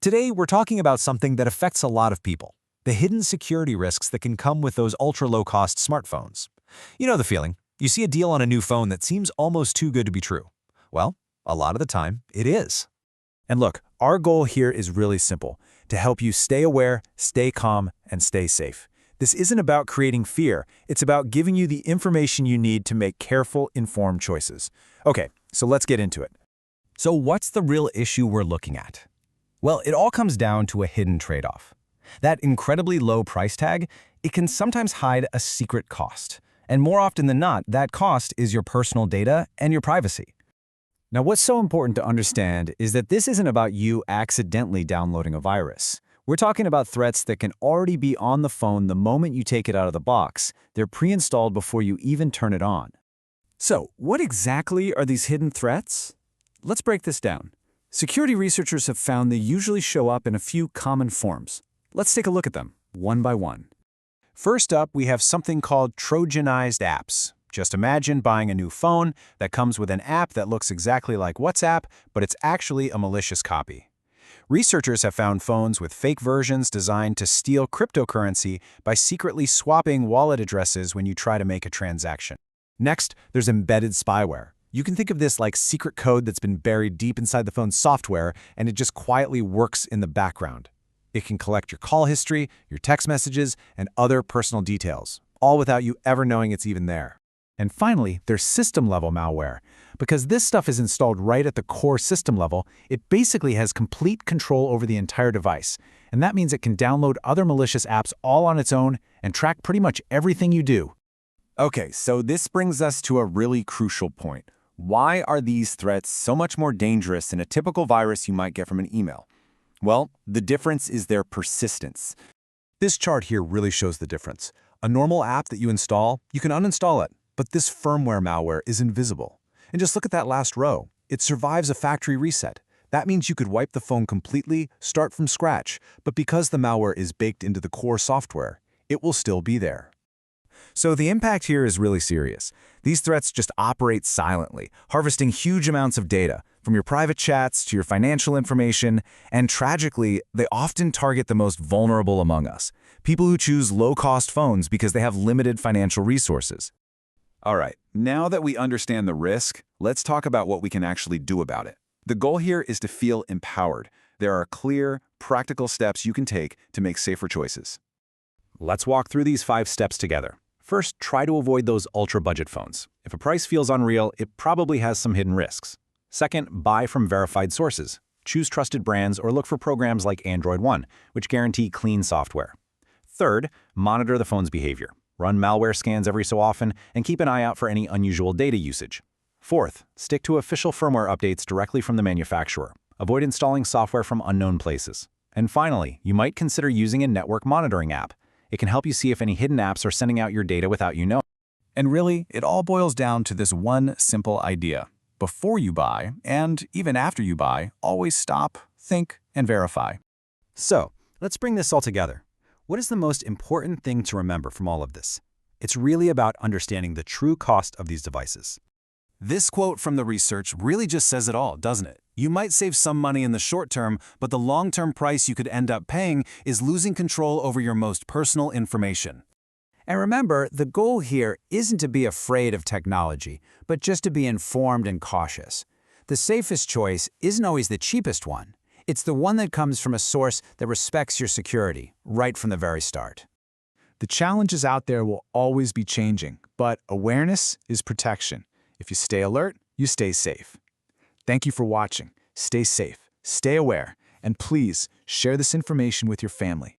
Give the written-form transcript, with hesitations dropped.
Today, we're talking about something that affects a lot of people, the hidden security risks that can come with those ultra-low-cost smartphones. You know the feeling. You see a deal on a new phone that seems almost too good to be true. Well, a lot of the time, it is. And look, our goal here is really simple, to help you stay aware, stay calm, and stay safe. This isn't about creating fear, it's about giving you the information you need to make careful, informed choices. Okay, so let's get into it. So what's the real issue we're looking at? Well, it all comes down to a hidden trade-off. That incredibly low price tag, it can sometimes hide a secret cost. And more often than not, that cost is your personal data and your privacy. Now, what's so important to understand is that this isn't about you accidentally downloading a virus. We're talking about threats that can already be on the phone the moment you take it out of the box. They're pre-installed before you even turn it on. So, what exactly are these hidden threats? Let's break this down. Security researchers have found they usually show up in a few common forms. Let's take a look at them, one by one. First up, we have something called Trojanized apps. Just imagine buying a new phone that comes with an app that looks exactly like WhatsApp, but it's actually a malicious copy. Researchers have found phones with fake versions designed to steal cryptocurrency by secretly swapping wallet addresses when you try to make a transaction. Next, there's embedded spyware. You can think of this like secret code that's been buried deep inside the phone's software, and it just quietly works in the background. It can collect your call history, your text messages, and other personal details, all without you ever knowing it's even there. And finally, there's system-level malware. Because this stuff is installed right at the core system level, it basically has complete control over the entire device. And that means it can download other malicious apps all on its own and track pretty much everything you do. Okay, so this brings us to a really crucial point. Why are these threats so much more dangerous than a typical virus you might get from an email? Well, the difference is their persistence. This chart here really shows the difference. A normal app that you install, you can uninstall it. But this firmware malware is invisible. And just look at that last row. It survives a factory reset. That means you could wipe the phone completely, start from scratch, but because the malware is baked into the core software, it will still be there. So the impact here is really serious. These threats just operate silently, harvesting huge amounts of data, from your private chats to your financial information, and tragically, they often target the most vulnerable among us, people who choose low-cost phones because they have limited financial resources. All right, now that we understand the risk, let's talk about what we can actually do about it. The goal here is to feel empowered. There are clear, practical steps you can take to make safer choices. Let's walk through these 5 steps together. First, try to avoid those ultra-budget phones. If a price feels unreal, it probably has some hidden risks. Second, buy from verified sources. Choose trusted brands or look for programs like Android One, which guarantee clean software. Third, monitor the phone's behavior. Run malware scans every so often, and keep an eye out for any unusual data usage. Fourth, stick to official firmware updates directly from the manufacturer. Avoid installing software from unknown places. And finally, you might consider using a network monitoring app. It can help you see if any hidden apps are sending out your data without you knowing. And really, it all boils down to this one simple idea. Before you buy, and even after you buy, always stop, think, and verify. So, let's bring this all together. What is the most important thing to remember from all of this? It's really about understanding the true cost of these devices. This quote from the research really just says it all, doesn't it? You might save some money in the short term, but the long-term price you could end up paying is losing control over your most personal information. And remember, the goal here isn't to be afraid of technology, but just to be informed and cautious. The safest choice isn't always the cheapest one. It's the one that comes from a source that respects your security, right from the very start. The challenges out there will always be changing, but awareness is protection. If you stay alert, you stay safe. Thank you for watching. Stay safe, stay aware, and please share this information with your family.